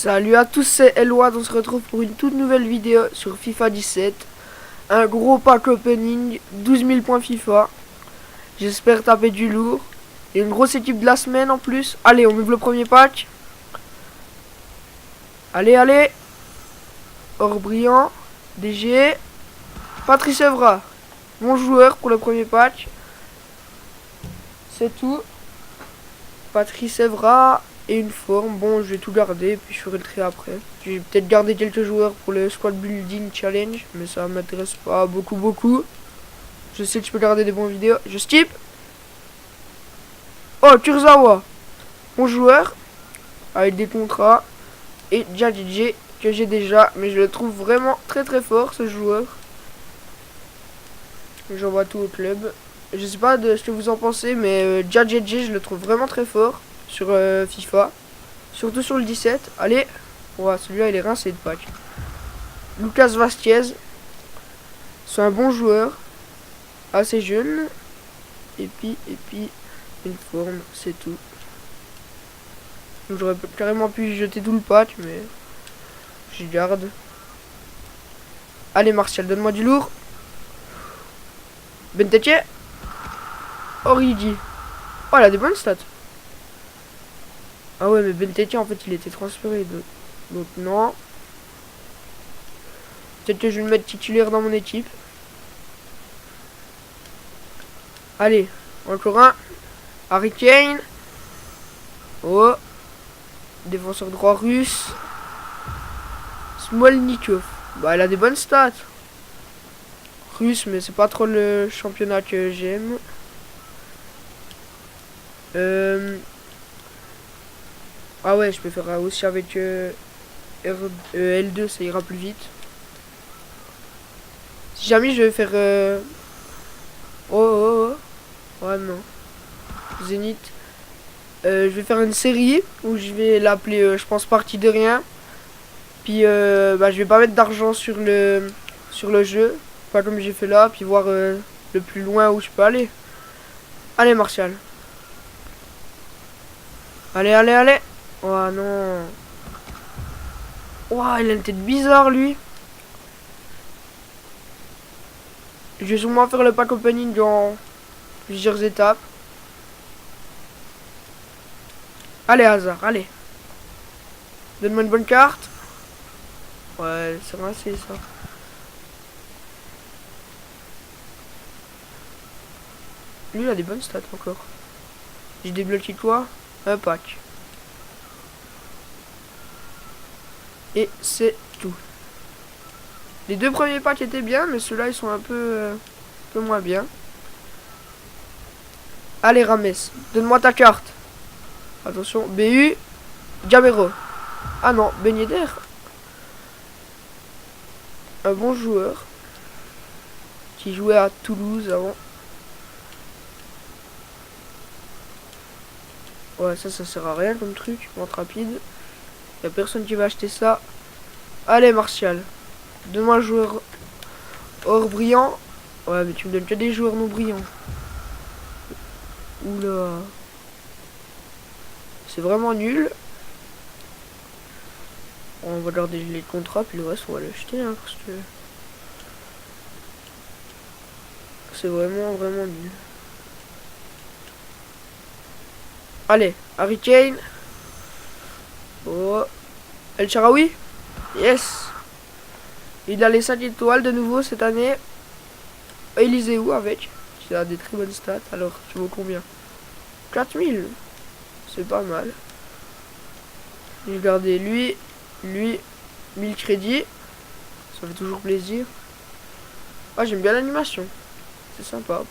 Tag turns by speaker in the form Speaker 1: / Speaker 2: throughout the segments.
Speaker 1: Salut à tous, c'est Elwad, on se retrouve pour une toute nouvelle vidéo sur FIFA 17. Un gros pack opening, 12 000 points FIFA. J'espère taper du lourd. Et une grosse équipe de la semaine en plus. Allez, on ouvre le premier pack. Allez, allez. Or brillant. DG. Patrice Evra. Mon joueur pour le premier pack. C'est tout. Patrice Evra. Et une forme, bon je vais tout garder puis je ferai le tri après. Je vais peut-être garder quelques joueurs pour le squad building challenge, mais ça m'intéresse pas beaucoup. Je sais que je peux garder des bons vidéos. Je skip. Oh, Kurzawa, mon joueur, avec des contrats. Et Djadjidji que j'ai déjà, mais je le trouve vraiment très fort ce joueur. J'envoie tout au club. Je sais pas de ce que vous en pensez, mais Djadjidji je le trouve vraiment très fort sur FIFA, surtout sur le 17. Allez, ouais, celui-là il est rincé de pack. Lucas Vazquez, c'est un bon joueur, assez jeune, et puis une forme, c'est tout. J'aurais carrément pu jeter tout le pack, mais j'y garde. Allez Martial, donne-moi du lourd. Benteke, Origi. Oh, elle a des bonnes stats. Ah ouais, mais Benteke en fait il était transféré, donc non. Peut-être que je vais le mettre titulaire dans mon équipe. Allez, encore un. Harry Kane. Oh. Défenseur droit russe. Smolnikov. Bah elle a des bonnes stats. Russe, mais c'est pas trop le championnat que j'aime. Ah ouais, je peux faire aussi avec L2, ça ira plus vite. Si jamais je vais faire... Oh. Ouais, non. Zénith. Je vais faire une série où je vais l'appeler, je pense, partie de rien. Puis, bah, je vais pas mettre d'argent sur le jeu. Pas comme j'ai fait là. Puis voir le plus loin où je peux aller. Allez, Martial. Allez. Oh non. Ouah, il a une tête bizarre lui. Je vais sûrement faire le pack opening dans plusieurs étapes. Allez Hazard, allez. Donne-moi une bonne carte. Ouais, c'est rincé ça. Lui il a des bonnes stats encore. J'ai débloqué quoi? Un pack. Et c'est tout. Les deux premiers packs étaient bien, mais ceux-là ils sont un peu moins bien. Allez Rames, donne-moi ta carte. Attention, BU, Gamero. Ah non, Ben Yedder. Un bon joueur. Qui jouait à Toulouse avant. Ouais, ça sert à rien comme truc. Vente rapide. Y'a personne qui va acheter ça. Allez Martial. Donne-moi un joueur hors brillant. Ouais, mais tu me donnes que des joueurs non brillants. Oula. C'est vraiment nul. On va garder les contrats, puis le reste, on va l'acheter, hein, parce que... c'est vraiment nul. Allez, Harry Kane. Oh. El Shaarawy. Yes. Il a les 5 étoiles de nouveau cette année. Élisée où avec? Il a des très bonnes stats. Alors, tu vaux combien? 4000. C'est pas mal. J'ai gardé lui, 1000 crédits. Ça fait toujours plaisir. Ah, j'aime bien l'animation. C'est sympa.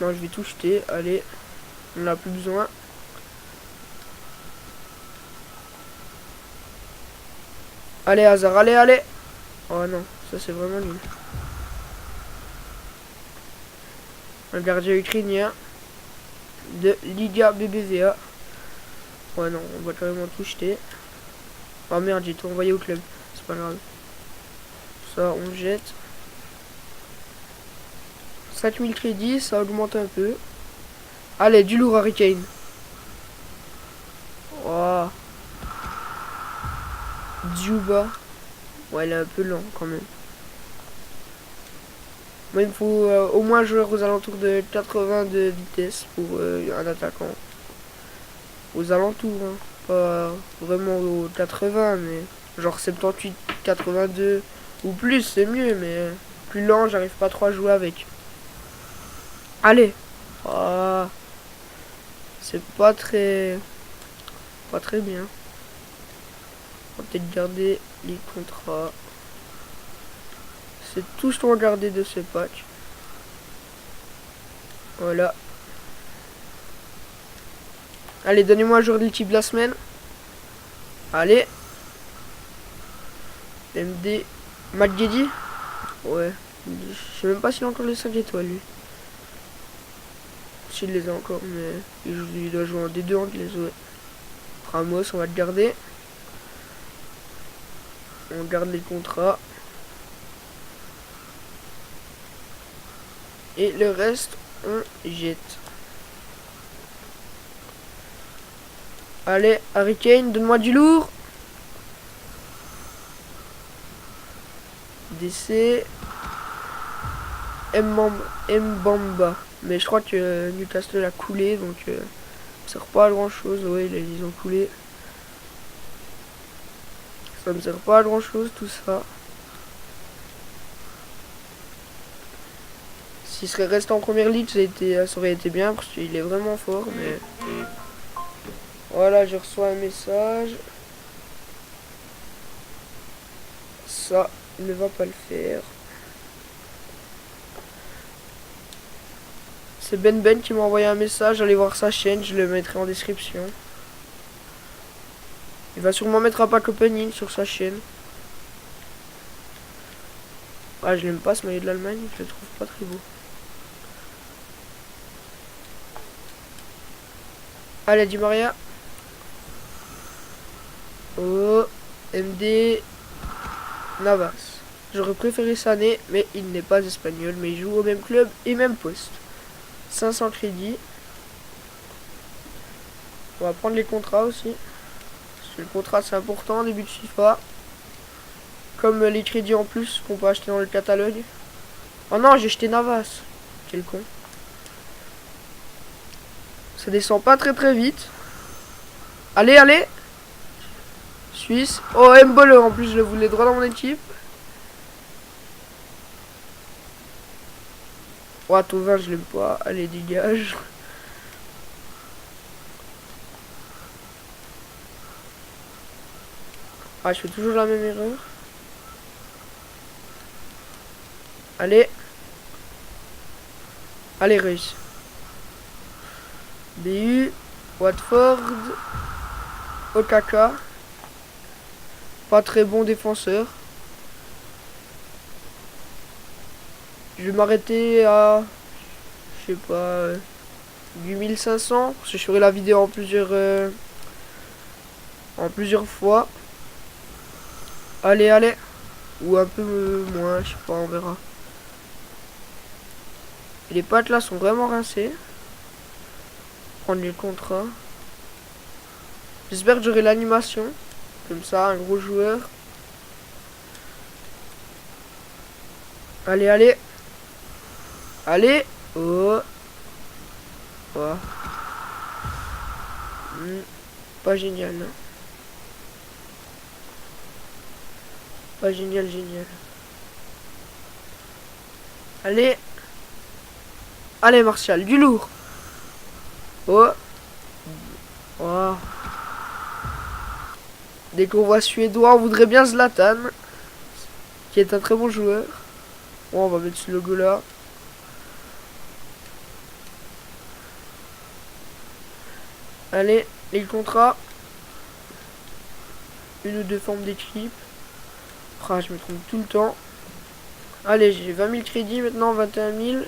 Speaker 1: Non, je vais tout jeter. Allez, on n'a plus besoin. Allez, Hazard, allez. Oh non, ça c'est vraiment nul. Un gardien ukrainien de Liga BBVA. Ouais non, on va carrément tout jeter. Oh merde, j'ai tout envoyé au club. C'est pas grave. Ça, on jette. 5000 crédits, ça augmente un peu. Allez, du lourd Harry Kane. Oh. Djouba. Ouais, il est un peu lent quand même. Moi, il me faut au moins un joueur aux alentours de 80 de vitesse pour un attaquant. Aux alentours, hein. Pas vraiment aux 80, mais genre 78, 82 ou plus, c'est mieux, mais plus lent, j'arrive pas trop à jouer avec. Allez. Ah, c'est pas très bien. On va peut-être garder les contrats. C'est tout ce qu'on va garder de ce pack. Voilà. Allez, donnez-moi un jour de l'équipe de la semaine. Allez. MD. Madgedi. Ouais. Je sais même pas s'il a encore les 5 étoiles, lui. S'il les a encore, mais il doit jouer en D2 anglaise, ouais. Ramos, on va le garder. On garde les contrats. Et le reste, on jette. Allez, Harry Kane, donne-moi du lourd. DC. Mbamba. Mais je crois que Newcastle a coulé, donc ça sert pas à grand chose. Ouais, ils ont coulé. Ça me sert pas à grand chose tout ça. S'il serait resté en première ligue, ça aurait été bien parce qu'il est vraiment fort. Mais voilà, je reçois un message. Ça ne va pas le faire. C'est Ben qui m'a envoyé un message. Allez voir sa chaîne, je le mettrai en description. Il va sûrement mettre un pack opening sur sa chaîne. Ah, je l'aime pas ce maillot de l'Allemagne, je le trouve pas très beau. Allez, Di Maria. Oh, MD Navas. J'aurais préféré Sané, mais il n'est pas espagnol, mais il joue au même club et même poste. 500 crédits. On va prendre les contrats aussi. Parce que le contrat c'est important en début de FIFA. Comme les crédits en plus qu'on peut acheter dans le catalogue. Oh non, j'ai jeté Navas. Quel con. Ça descend pas très vite. Allez, allez. Suisse. Oh, Mbolo en plus, je le voulais droit dans mon équipe. Oh, Tovin, je l'aime pas. Allez, dégage. Ah, je fais toujours la même erreur. Allez. Allez, réussi. BU. Watford. Okaka. Pas très bon défenseur. Je vais m'arrêter à... Je sais pas... 8500. Parce que je ferai la vidéo en plusieurs fois. Allez, allez. Ou un peu moins, je sais pas, on verra. Et les pattes là sont vraiment rincées. Prendre les contrats. J'espère que j'aurai l'animation. Comme ça, un gros joueur. Allez, allez. Allez. Oh. Oh. Pas génial, hein. Pas génial, génial. Allez. Allez, Martial, du lourd. Oh. Oh. Dès qu'on voit suédois, on voudrait bien Zlatan. Qui est un très bon joueur. Bon, on va mettre ce logo là. Allez, les contrats. Une ou deux formes d'équipe. Ah, je me trompe tout le temps. Allez, j'ai 20 000 crédits maintenant, 21 000.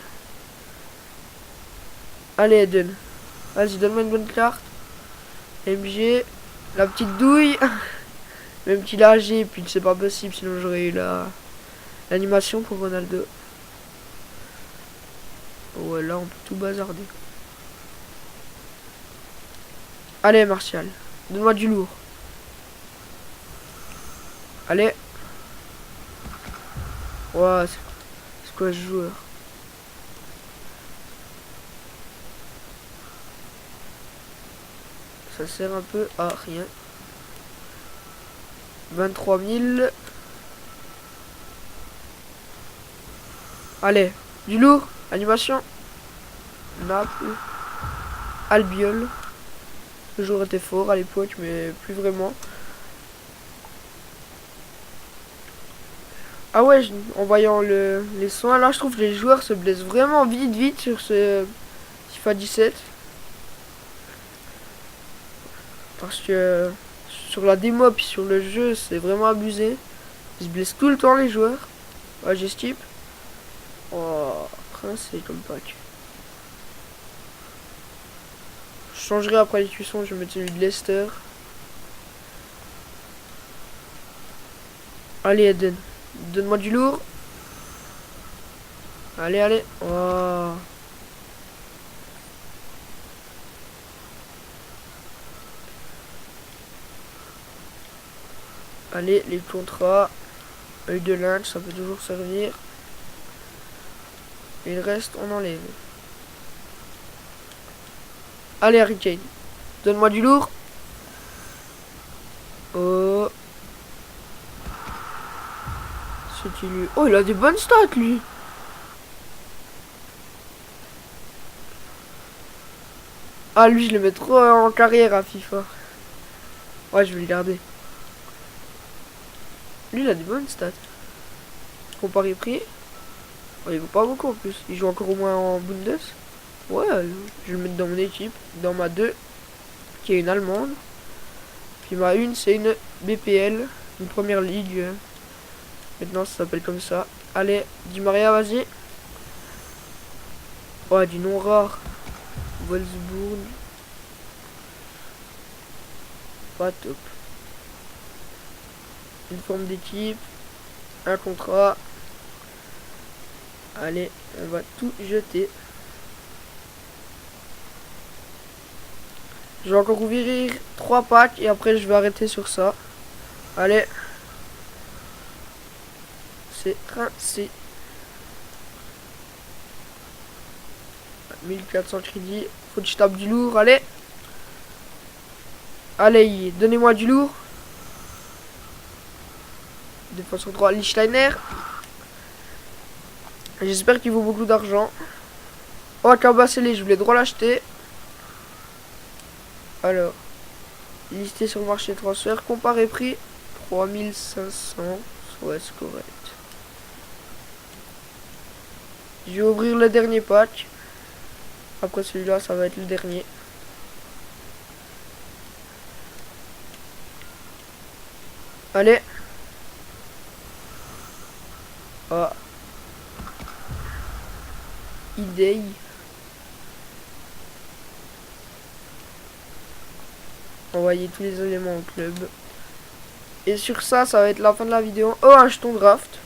Speaker 1: Allez, Eden. Vas-y, donne-moi une bonne carte. MG. La petite douille. Même qu'il a AG, puis c'est pas possible, sinon j'aurais eu l'animation pour Ronaldo. Ouais, là, on peut tout bazarder. Allez, Martial. Donne-moi du lourd. Allez. Ouah, c'est quoi ce joueur? Ça sert un peu à rien. 23 000. Allez, du lourd. Animation. Naples. Albiol. Le joueur était fort à l'époque, mais plus vraiment. Ah ouais, en voyant les soins, là, je trouve que les joueurs se blessent vraiment vite sur ce FIFA 17. Parce que sur la démo puis sur le jeu, c'est vraiment abusé. Ils se blessent tout le temps, les joueurs. Ouais, j'ai skip. Oh, c'est comme pack. Je changerai après les cuissons, je vais mettre celui de Leicester. Allez, Eden. Donne-moi du lourd. Allez, allez. Oh. Allez, les contrats. Œil de lynx, ça peut toujours servir. Et le reste, on enlève. Allez, Harry Kane. Donne-moi du lourd. Oh. C'est lui. Oh, il a des bonnes stats, lui. Ah, lui, je le mets trop en carrière à FIFA. Ouais, je vais le garder. Lui, il a des bonnes stats. Comparé prix. Oh, il vaut pas beaucoup en plus. Il joue encore au moins en Bundes. Ouais, je vais le mettre dans mon équipe. Dans ma 2, qui est une allemande. Puis ma 1, c'est une BPL. Une première ligue. Maintenant, ça s'appelle comme ça. Allez, Di Maria, vas-y. Ouais, du nom rare. Wolfsburg. Pas top. Une forme d'équipe. Un contrat. Allez, on va tout jeter. Je vais encore ouvrir 3 packs et après je vais arrêter sur ça. Allez. C'est rincé. 1400 crédits. Faut que je tape du lourd. Allez. Allez, donnez-moi du lourd. Défenseur droit, Lichtsteiner. J'espère qu'il vaut beaucoup d'argent. Oh, Cabasselé, je voulais droit l'acheter. Alors, listé sur le marché de transfert, comparé prix 3500. Ouais, c'est correct. Je vais ouvrir le dernier pack. Après celui-là, ça va être le dernier. Allez. Ah. Idée. Envoyer tous les éléments au club. Et sur ça, ça va être la fin de la vidéo. Oh, un jeton draft.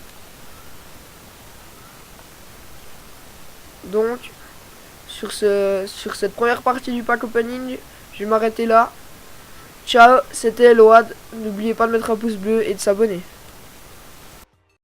Speaker 1: Donc, sur cette première partie du pack opening, je vais m'arrêter là. Ciao, c'était Load. N'oubliez pas de mettre un pouce bleu et de s'abonner.